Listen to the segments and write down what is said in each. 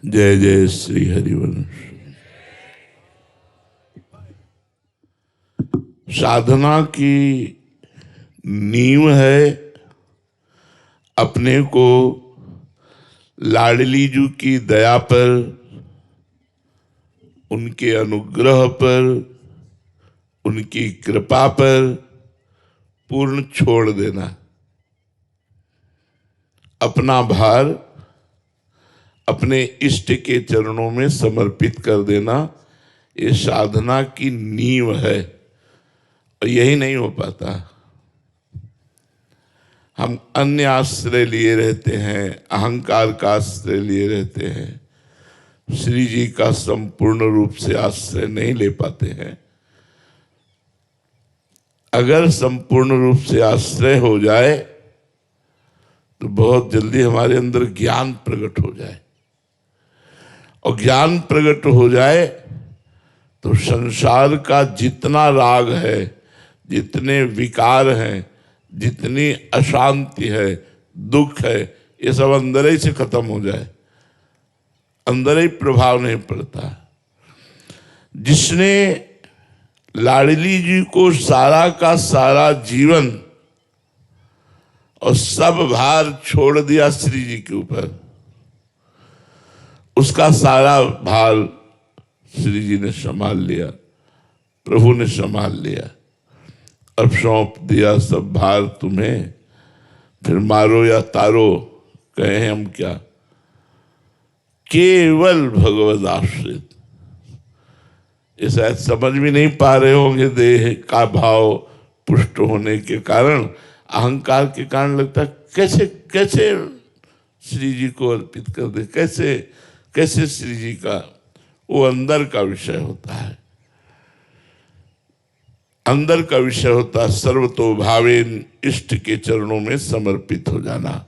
जय जय श्री हरिवंश। साधना की नींव है अपने को लाडली जी की दया पर, उनके अनुग्रह पर, उनकी कृपा पर पूर्ण छोड़ देना, अपना भार अपने इष्ट के चरणों में समर्पित कर देना। ये साधना की नींव है और यही नहीं हो पाता। हम अन्य आश्रय लिए रहते हैं, अहंकार का आश्रय लिए रहते हैं, श्री जी का संपूर्ण रूप से आश्रय नहीं ले पाते हैं। अगर संपूर्ण रूप से आश्रय हो जाए तो बहुत जल्दी हमारे अंदर ज्ञान प्रकट हो जाए, और ज्ञान प्रकट हो जाए तो संसार का जितना राग है, जितने विकार हैं, जितनी अशांति है, दुख है, ये सब अंदर ही से खत्म हो जाए, अंदर ही प्रभाव नहीं पड़ता। जिसने लाडली जी को सारा का सारा जीवन और सब भार छोड़ दिया श्री जी के ऊपर, उसका सारा भार श्री जी ने संभाल लिया, प्रभु ने संभाल लिया। अब सौंप दिया सब भार तुम्हें, फिर मारो या तारो कहें हम क्या, केवल भगवद आश्रित। ये शायद समझ भी नहीं पा रहे होंगे, देह का भाव पुष्ट होने के कारण, अहंकार के कारण लगता है कैसे कैसे श्री जी को अर्पित कर दे, कैसे कैसे श्री जी का। वो अंदर का विषय होता है, अंदर का विषय होता है सर्वतो भावेन, इष्ट के चरणों में समर्पित हो जाना।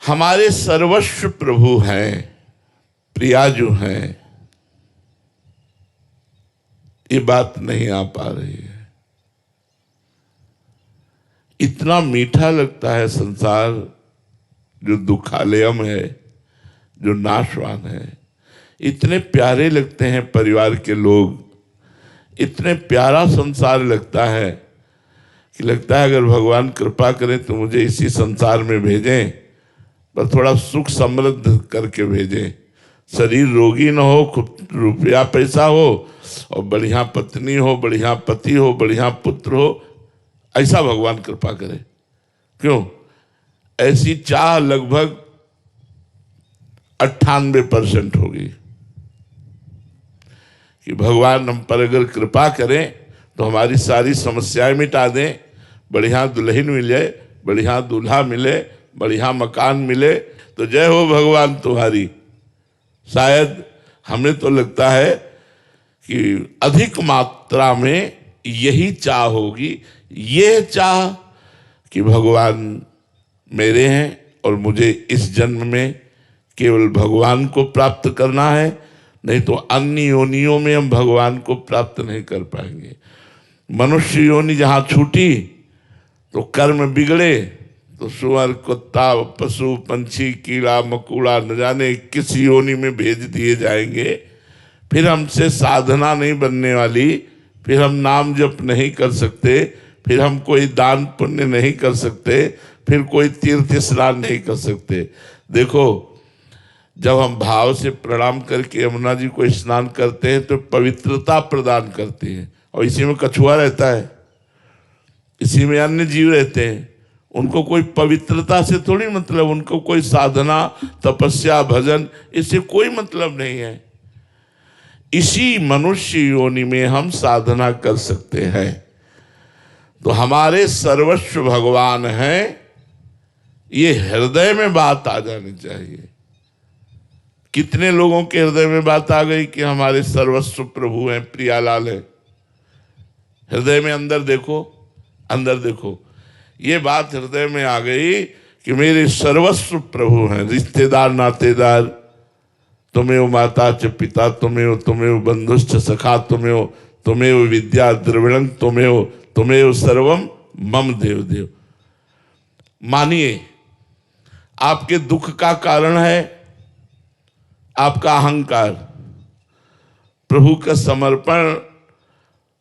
हमारे सर्वस्व प्रभु हैं, प्रिया जो हैं, ये बात नहीं आ पा रही है। इतना मीठा लगता है संसार जो दुखालयम है, जो नाशवान है। इतने प्यारे लगते हैं परिवार के लोग, इतने प्यारा संसार लगता है कि लगता है अगर भगवान कृपा करें तो मुझे इसी संसार में भेजें, पर थोड़ा सुख समृद्ध करके भेजें। शरीर रोगी न हो, खूब रुपया पैसा हो, और बढ़िया पत्नी हो, बढ़िया पति हो, बढ़िया पुत्र हो, ऐसा भगवान कृपा करे। क्यों? ऐसी चाह लगभग 98% होगी कि भगवान हम पर अगर कृपा करें तो हमारी सारी समस्याएं मिटा दें, बढ़िया दुल्हन मिले, बढ़िया दूल्हा मिले, बढ़िया मकान मिले, तो जय हो भगवान तुम्हारी। शायद हमें तो लगता है कि अधिक मात्रा में यही चाह होगी, ये चाह कि भगवान मेरे हैं और मुझे इस जन्म में केवल भगवान को प्राप्त करना है, नहीं तो अन्य योनियों में हम भगवान को प्राप्त नहीं कर पाएंगे। मनुष्य योनि जहाँ छूटी तो कर्म बिगड़े, तो सुअर, कुत्ता, पशु, पंछी, कीड़ा मकोड़ा न जाने किस योनि में भेज दिए जाएंगे। फिर हमसे साधना नहीं बनने वाली, फिर हम नाम जप नहीं कर सकते, फिर हम कोई दान पुण्य नहीं कर सकते, फिर कोई तीर्थ स्नान नहीं कर सकते। देखो, जब हम भाव से प्रणाम करके यमुना जी को स्नान करते हैं तो पवित्रता प्रदान करती है, और इसी में कछुआ रहता है, इसी में अन्य जीव रहते हैं। उनको कोई पवित्रता से थोड़ी मतलब, उनको कोई साधना, तपस्या, भजन, इससे कोई मतलब नहीं है। इसी मनुष्य योनि में हम साधना कर सकते हैं। तो हमारे सर्वस्व भगवान हैं, ये हृदय में बात आ जानी चाहिए। कितने लोगों के हृदय में बात आ गई कि हमारे सर्वस्व प्रभु हैं, प्रियालाल है। हृदय में अंदर देखो, अंदर देखो, ये बात हृदय में आ गई कि मेरे सर्वस्व प्रभु हैं। रिश्तेदार, नातेदार, तुमेव माता च पिता, तुमेव बंधुश्च सखा, तुमेव विद्या द्रविणं, तुमेव सर्वम मम देव देव। मानिए, आपके दुख का कारण है आपका अहंकार, प्रभु का समर्पण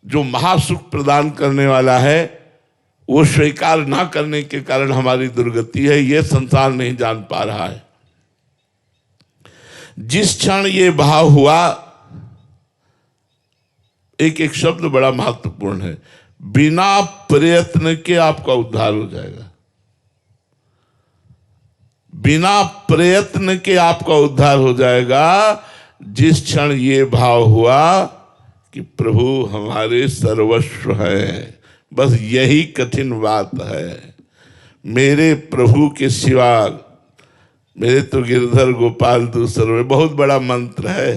जो महासुख प्रदान करने वाला है, वो स्वीकार ना करने के कारण हमारी दुर्गति है। ये संसार नहीं जान पा रहा है। जिस क्षण ये भाव हुआ, एक एक शब्द बड़ा महत्वपूर्ण है, बिना प्रयत्न के आपका उद्धार हो जाएगा। बिना प्रयत्न के आपका उद्धार हो जाएगा। जिस क्षण ये भाव हुआ कि प्रभु हमारे सर्वस्व है, बस यही कठिन बात है। मेरे प्रभु के सिवा मेरे तो गिरधर गोपाल दूसरो, बहुत बड़ा मंत्र है,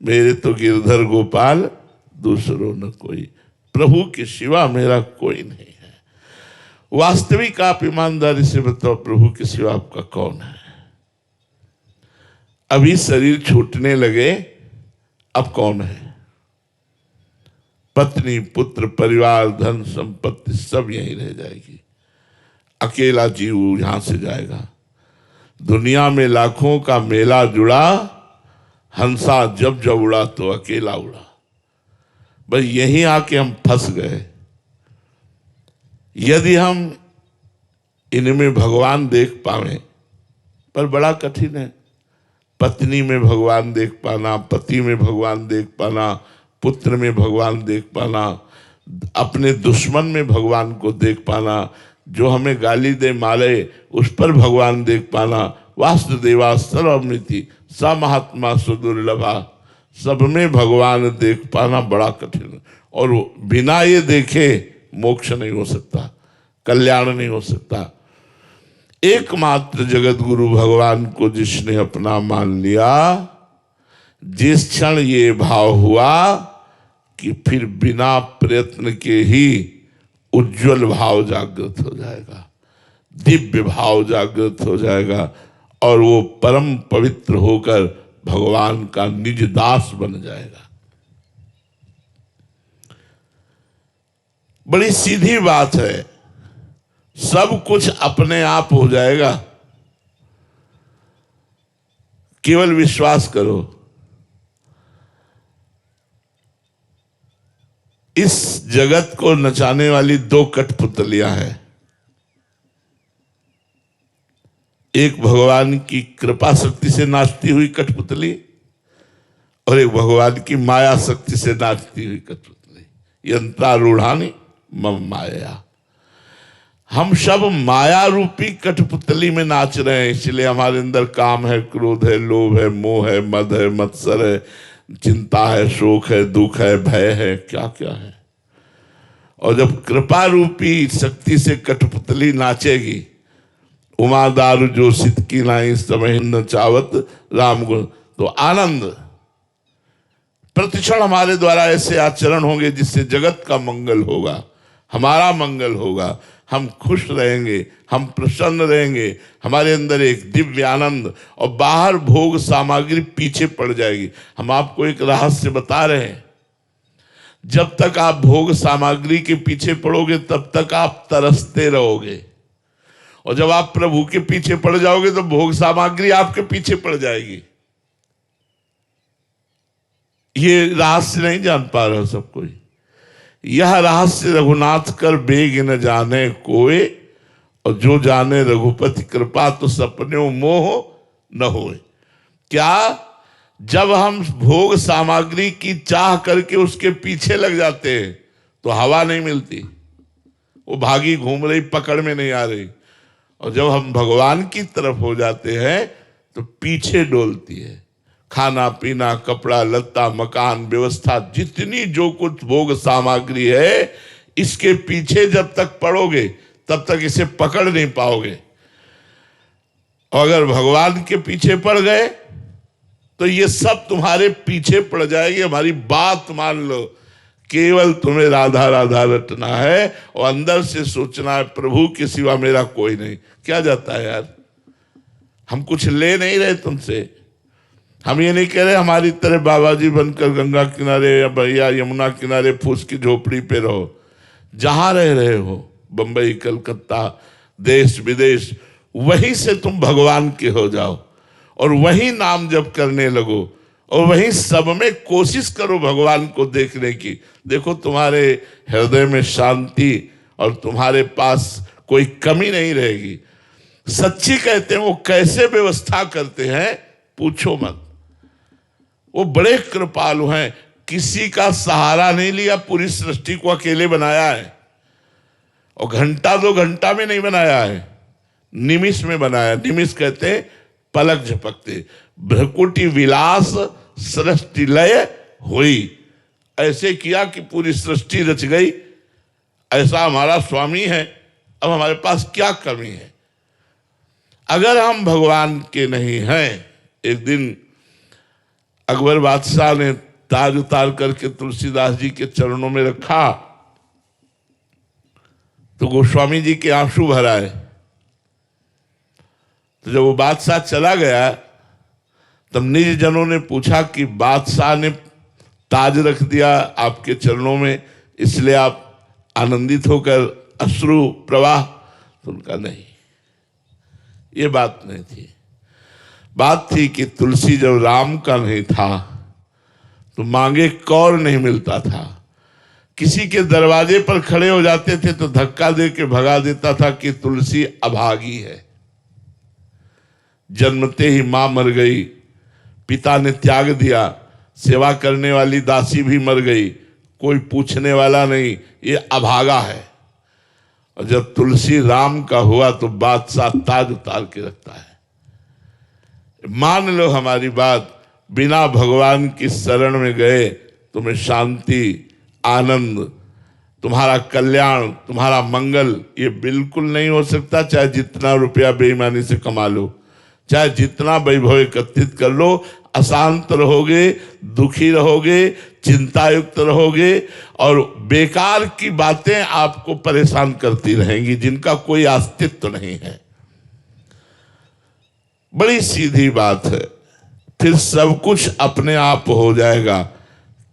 मेरे तो गिरधर गोपाल दूसरो न कोई, प्रभु के सिवा मेरा कोई नहीं है। वास्तविक आप ईमानदारी से बताओ, प्रभु के सिवा आपका कौन है? अभी शरीर छूटने लगे, अब कौन है? पत्नी, पुत्र, परिवार, धन संपत्ति सब यहीं रह जाएगी। अकेला जीव यहां से जाएगा। दुनिया में लाखों का मेला जुड़ा, हंसा जब जब उड़ा तो अकेला उड़ा। बस यहीं आके हम फंस गए। यदि हम इनमें भगवान देख पावे, पर बड़ा कठिन है। पत्नी में भगवान देख पाना, पति में भगवान देख पाना, पुत्र में भगवान देख पाना, अपने दुश्मन में भगवान को देख पाना, जो हमें गाली दे मारे उस पर भगवान देख पाना। वासुदेवा सर्वमिति स महात्मा सुदुर्लभा, सब में भगवान देख पाना बड़ा कठिन। और बिना ये देखे मोक्ष नहीं हो सकता, कल्याण नहीं हो सकता। एकमात्र जगत गुरु भगवान को जिसने अपना मान लिया, जिस क्षण ये भाव हुआ कि फिर बिना प्रयत्न के ही उज्जवल भाव जागृत हो जाएगा, दिव्य भाव जागृत हो जाएगा, और वो परम पवित्र होकर भगवान का निज दास बन जाएगा। बड़ी सीधी बात है, सब कुछ अपने आप हो जाएगा, केवल विश्वास करो। इस जगत को नचाने वाली दो कठपुतलियां हैं, एक भगवान की कृपा शक्ति से नाचती हुई कठपुतली, और एक भगवान की माया शक्ति से नाचती हुई कठपुतली। यंत्रारूढ़ानि मम माया। हम सब माया रूपी कठपुतली में नाच रहे हैं, इसलिए हमारे अंदर काम है, क्रोध है, लोभ है, मोह है, मद है, मत्सर है, चिंता है, शोक है, दुख है, भय है, क्या क्या है। और जब कृपा रूपी शक्ति से कठपुतली नाचेगी, उमा दारू जो सित की नाई समय न चावत राम गुण, तो आनंद प्रतिक्षण हमारे द्वारा ऐसे आचरण होंगे जिससे जगत का मंगल होगा, हमारा मंगल होगा, हम खुश रहेंगे, हम प्रसन्न रहेंगे, हमारे अंदर एक दिव्य आनंद, और बाहर भोग सामग्री पीछे पड़ जाएगी। हम आपको एक रहस्य बता रहे हैं, जब तक आप भोग सामग्री के पीछे पड़ोगे तब तक आप तरसते रहोगे, और जब आप प्रभु के पीछे पड़ जाओगे तो भोग सामग्री आपके पीछे पड़ जाएगी। ये रहस्य नहीं जान पा रहा सब कोई। यह रहस्य रघुनाथ कर बेग न जाने कोई, और जो जाने रघुपति कृपा तो सपने मोह न होए। क्या? जब हम भोग सामग्री की चाह करके उसके पीछे लग जाते हैं तो हवा नहीं मिलती, वो भागी घूम रही, पकड़ में नहीं आ रही। और जब हम भगवान की तरफ हो जाते हैं तो पीछे डोलती है। खाना पीना, कपड़ा लत्ता, मकान, व्यवस्था, जितनी जो कुछ भोग सामग्री है, इसके पीछे जब तक पड़ोगे तब तक इसे पकड़ नहीं पाओगे। और अगर भगवान के पीछे पड़ गए तो ये सब तुम्हारे पीछे पड़ जाएगी। हमारी बात मान लो, केवल तुम्हें राधा राधा रटना है और अंदर से सोचना है प्रभु के सिवा मेरा कोई नहीं। क्या जाता है यार, हम कुछ ले नहीं रहे तुमसे। हम ये नहीं कह रहे हमारी तरह बाबा जी बनकर गंगा किनारे या भैया यमुना किनारे फूस की झोपड़ी पे रहो। जहां रह रहे हो, बंबई, कलकत्ता, देश विदेश, वहीं से तुम भगवान के हो जाओ। और वही नाम जप करने लगो और वही सब में कोशिश करो भगवान को देखने की। देखो तुम्हारे हृदय में शांति और तुम्हारे पास कोई कमी नहीं रहेगी। सच्ची कहते हैं वो कैसे व्यवस्था करते हैं पूछो मत। वो बड़े कृपालु हैं, किसी का सहारा नहीं लिया, पूरी सृष्टि को अकेले बनाया है और घंटा 2 घंटा में नहीं बनाया है, निमिष में बनाया। निमिष कहते हैं पलक झपकते। भ्रकुटी विलास सृष्टि लय हुई, ऐसे किया कि पूरी सृष्टि रच गई। ऐसा हमारा स्वामी है, अब हमारे पास क्या कमी है। अगर हम भगवान के नहीं हैं, एक दिन अकबर बादशाह ने ताज उतार करके तुलसीदास जी के चरणों में रखा तो गोस्वामी जी के आंसू भर आए। तो जब वो बादशाह चला गया तब निज जनों ने पूछा कि बादशाह ने ताज रख दिया आपके चरणों में, इसलिए आप आनंदित होकर अश्रु प्रवाह? तो उनका नहीं, ये बात नहीं थी। बात थी कि तुलसी जब राम का नहीं था तो मांगे कौर नहीं मिलता था। किसी के दरवाजे पर खड़े हो जाते थे तो धक्का दे के भगा देता था कि तुलसी अभागी है। जन्मते ही मां मर गई, पिता ने त्याग दिया, सेवा करने वाली दासी भी मर गई, कोई पूछने वाला नहीं, ये अभागा है। और जब तुलसी राम का हुआ तो बादशाह ताज उतार के रखता है। मान लो हमारी बात, बिना भगवान की शरण में गए तुम्हें शांति, आनंद, तुम्हारा कल्याण, तुम्हारा मंगल ये बिल्कुल नहीं हो सकता। चाहे जितना रुपया बेईमानी से कमा लो, चाहे जितना वैभव एकत्रित कर लो, अशांत रहोगे, दुखी रहोगे, चिंतायुक्त रहोगे और बेकार की बातें आपको परेशान करती रहेंगी जिनका कोई अस्तित्व नहीं है। बड़ी सीधी बात है। फिर सब कुछ अपने आप हो जाएगा,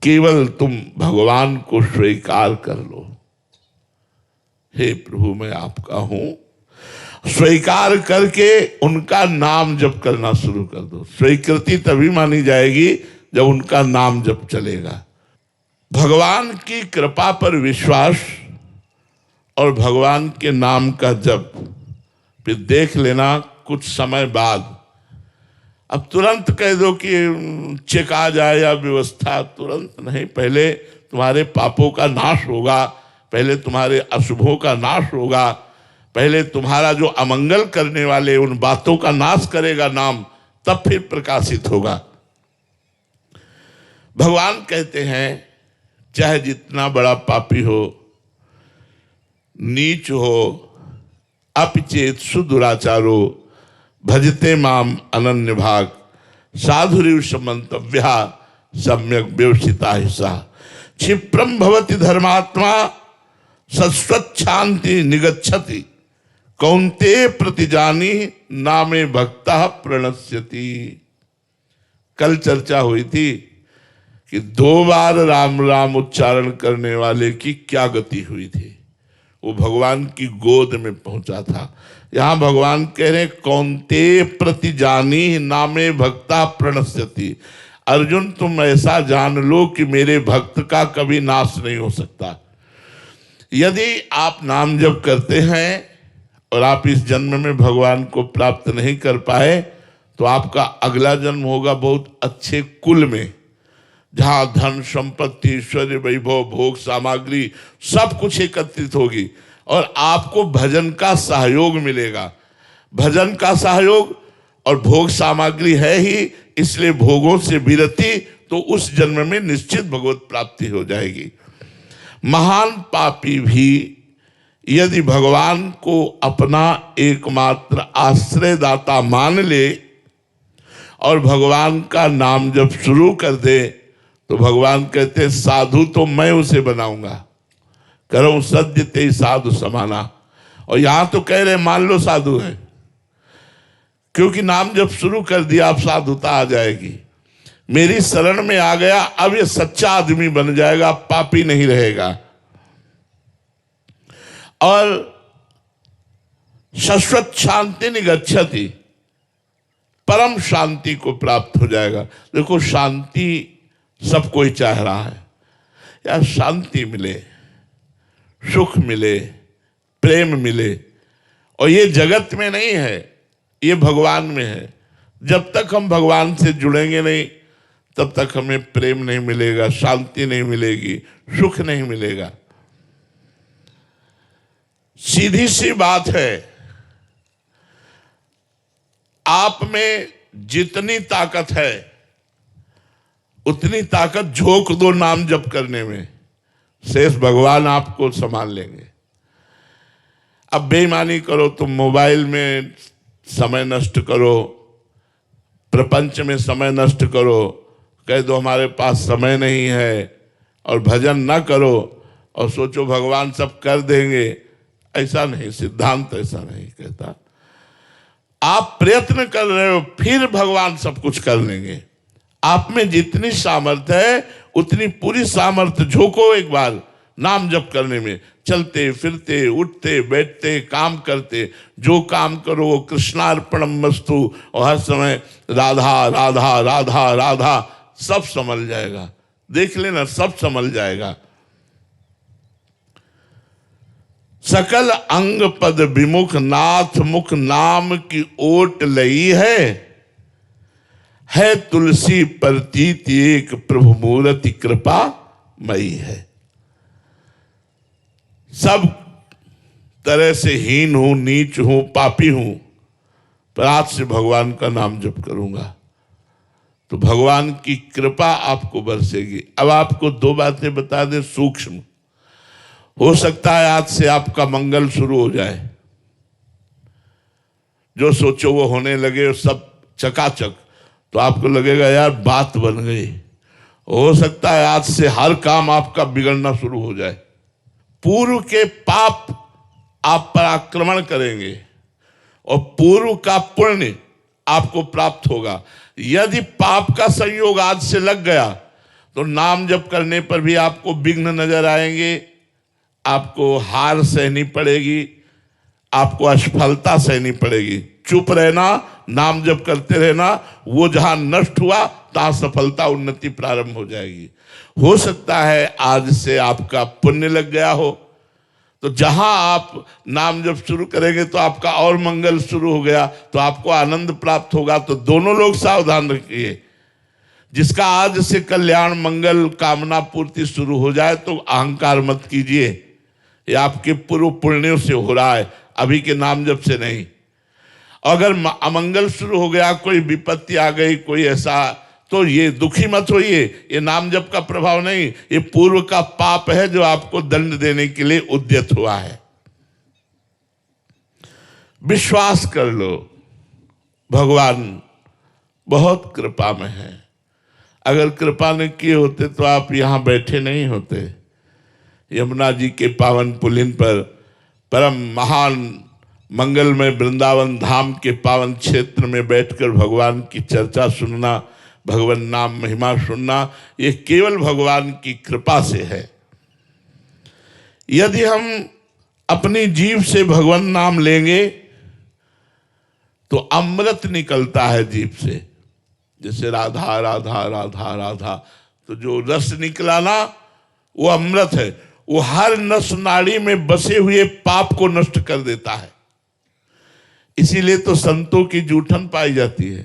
केवल तुम भगवान को स्वीकार कर लो। हे प्रभु मैं आपका हूं, स्वीकार करके उनका नाम जप करना शुरू कर दो। स्वीकृति तभी मानी जाएगी जब उनका नाम जप चलेगा। भगवान की कृपा पर विश्वास और भगवान के नाम का जप, फिर देख लेना कुछ समय बाद। अब तुरंत कह दो कि चेक आ जाए या व्यवस्था, तुरंत नहीं। पहले तुम्हारे पापों का नाश होगा, पहले तुम्हारे अशुभों का नाश होगा, पहले तुम्हारा जो अमंगल करने वाले उन बातों का नाश करेगा नाम, तब फिर प्रकाशित होगा। भगवान कहते हैं चाहे जितना बड़ा पापी हो, नीच हो, अपिचेत सुदुराचारो, भजते माम अनन्य भाग, साधुरिव समन्तव्या सम्यक व्यवस्थिता हिस्सा, क्षिप्रम भवति धर्मात्मा सस्वच्छांति निगच्छति, कौन्ते प्रतिजानी नामे भक्ता प्रणश्यति। कल चर्चा हुई थी कि 2 बार राम राम उच्चारण करने वाले की क्या गति हुई थी। वो भगवान की गोद में पहुंचा था। यहां भगवान कह रहे कौन्ते प्रतिजानी नामे भक्ता प्रणश्यति। अर्जुन तुम ऐसा जान लो कि मेरे भक्त का कभी नाश नहीं हो सकता। यदि आप नाम जप करते हैं और आप इस जन्म में भगवान को प्राप्त नहीं कर पाए तो आपका अगला जन्म होगा बहुत अच्छे कुल में, जहां धन संपत्ति ऐश्वर्य वैभव भोग सामग्री सब कुछ एकत्रित होगी और आपको भजन का सहयोग मिलेगा। भजन का सहयोग और भोग सामग्री है ही, इसलिए भोगों से विरति, तो उस जन्म में निश्चित भगवत प्राप्ति हो जाएगी। महान पापी भी यदि भगवान को अपना एकमात्र आश्रयदाता मान ले और भगवान का नाम जब शुरू कर दे तो भगवान कहते हैं साधु तो मैं उसे बनाऊंगा, करूं सद्य ते साधु समाना। और यहां तो कह रहे मान लो साधु है, क्योंकि नाम जब शुरू कर दिया अब साधुता आ जाएगी। मेरी शरण में आ गया, अब ये सच्चा आदमी बन जाएगा, पापी नहीं रहेगा। और शाश्वत शांति निगच्छति, परम शांति को प्राप्त हो जाएगा। देखो, शांति सब कोई चाह रहा है, यार शांति मिले, सुख मिले, प्रेम मिले, और ये जगत में नहीं है, ये भगवान में है। जब तक हम भगवान से जुड़ेंगे नहीं, तब तक हमें प्रेम नहीं मिलेगा, शांति नहीं मिलेगी, सुख नहीं मिलेगा। सीधी सी बात है, आप में जितनी ताकत है उतनी ताकत झोंक दो नाम जप करने में, शेष भगवान आपको संभाल लेंगे। अब बेईमानी करो, तुम मोबाइल में समय नष्ट करो, प्रपंच में समय नष्ट करो, कह दो हमारे पास समय नहीं है, और भजन ना करो और सोचो भगवान सब कर देंगे। ऐसा नहीं, सिद्धांत ऐसा नहीं कहता। आप प्रयत्न कर रहे हो, फिर भगवान सब कुछ कर लेंगे। आप में जितनी सामर्थ्य है उतनी पूरी सामर्थ्य झोंको एक बार नाम जप करने में। चलते फिरते, उठते बैठते, काम करते, जो काम करो वो कृष्णार्पणमस्तु, और हर समय राधा राधा राधा राधा, सब संभल जाएगा। देख लेना, सब संभल जाएगा। सकल अंग पद विमुख, नाथ मुख नाम की ओट लई है तुलसी प्रतीत एक प्रभु मूर्ति कृपा मई है। सब तरह से हीन हूं, नीच हूं, पापी हूं, पर आज से भगवान का नाम जप करूंगा तो भगवान की कृपा आपको बरसेगी। अब आपको दो बातें बता दें सूक्ष्म, हो सकता है आज से आपका मंगल शुरू हो जाए, जो सोचो वो होने लगे, सब चकाचक, तो आपको लगेगा यार बात बन गई। हो सकता है आज से हर काम आपका बिगड़ना शुरू हो जाए। पूर्व के पाप आप पर आक्रमण करेंगे और पूर्व का पुण्य आपको प्राप्त होगा। यदि पाप का संयोग आज से लग गया तो नाम जप करने पर भी आपको विघ्न नजर आएंगे, आपको हार सहनी पड़ेगी, आपको असफलता सहनी पड़ेगी। चुप रहना, नाम जप करते रहना, वो जहां नष्ट हुआ तहां सफलता उन्नति प्रारंभ हो जाएगी। हो सकता है आज से आपका पुण्य लग गया हो, तो जहां आप नाम जप शुरू करेंगे तो आपका और मंगल शुरू हो गया, तो आपको आनंद प्राप्त होगा। तो दोनों लोग सावधान रखिए। जिसका आज से कल्याण मंगल कामना पूर्ति शुरू हो जाए तो अहंकार मत कीजिए, ये आपके पूर्व पुण्यों से हो रहा है, अभी के नाम जप से नहीं। अगर अमंगल शुरू हो गया, कोई विपत्ति आ गई, कोई ऐसा, तो ये दुखी मत होइए, ये नाम जप का प्रभाव नहीं, ये पूर्व का पाप है जो आपको दंड देने के लिए उद्यत हुआ है। विश्वास कर लो, भगवान बहुत कृपा में है। अगर कृपा न किए होते तो आप यहां बैठे नहीं होते। यमुना जी के पावन पुलिन पर परम महान मंगलमय वृंदावन धाम के पावन क्षेत्र में बैठकर भगवान की चर्चा सुनना, भगवान नाम महिमा सुनना, ये केवल भगवान की कृपा से है। यदि हम अपनी जीभ से भगवान नाम लेंगे तो अमृत निकलता है जीभ से, जैसे राधा राधा राधा राधा, तो जो रस निकला ना वो अमृत है। वो हर नस नाड़ी में बसे हुए पाप को नष्ट कर देता है। इसीलिए तो संतों की जूठन पाई जाती है।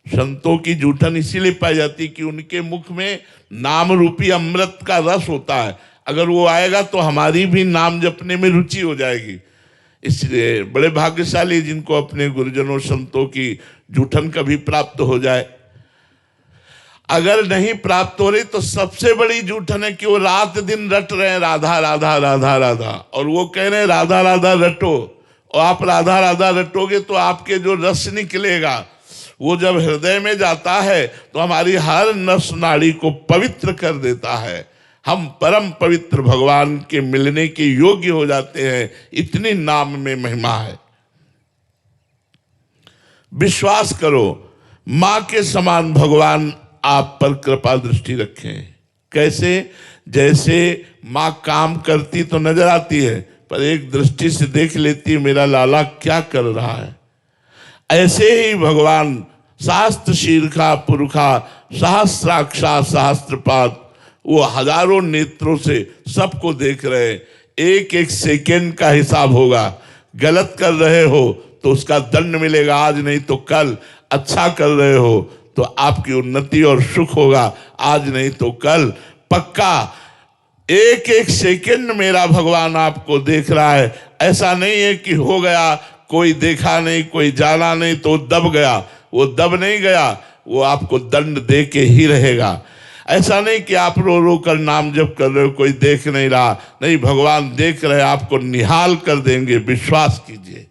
संतों की जूठन इसीलिए पाई जाती है कि उनके मुख में नाम रूपी अमृत का रस होता है। अगर वो आएगा तो हमारी भी नाम जपने में रुचि हो जाएगी। इसलिए बड़े भाग्यशाली जिनको अपने गुरुजनों संतों की जूठन कभी प्राप्त हो जाए। अगर नहीं प्राप्त हो रही तो सबसे बड़ी जूठन है कि वो रात दिन रट रहे हैं राधा राधा राधा राधा, और वो कह रहे हैं राधा राधा रटो, और आप राधा राधा रटोगे तो आपके जो रस निकलेगा वो जब हृदय में जाता है तो हमारी हर नस नाड़ी को पवित्र कर देता है। हम परम पवित्र भगवान के मिलने के योग्य हो जाते हैं। इतनी नाम में महिमा है। विश्वास करो, मां के समान भगवान आप पर कृपा दृष्टि रखें। कैसे? जैसे मां काम करती तो नजर आती है, पर एक दृष्टि से देख लेती है मेरा लाला क्या कर रहा है। ऐसे ही भगवान शास्त्र शीर्षा पुरुषा सहस्राक्षा सहस्त्रपाद, वो हजारों नेत्रों से सबको देख रहे हैं। एक एक सेकेंड का हिसाब होगा। गलत कर रहे हो तो उसका दंड मिलेगा आज नहीं तो कल, अच्छा कर रहे हो तो आपकी उन्नति और सुख होगा आज नहीं तो कल पक्का। एक एक सेकंड मेरा भगवान आपको देख रहा है। ऐसा नहीं है कि हो गया, कोई देखा नहीं, कोई जाना नहीं तो दब गया। वो दब नहीं गया, वो आपको दंड दे के ही रहेगा। ऐसा नहीं कि आप रो रो कर नाम जप कर रहे हो, कोई देख नहीं रहा। नहीं, भगवान देख रहे, आपको निहाल कर देंगे, विश्वास कीजिए।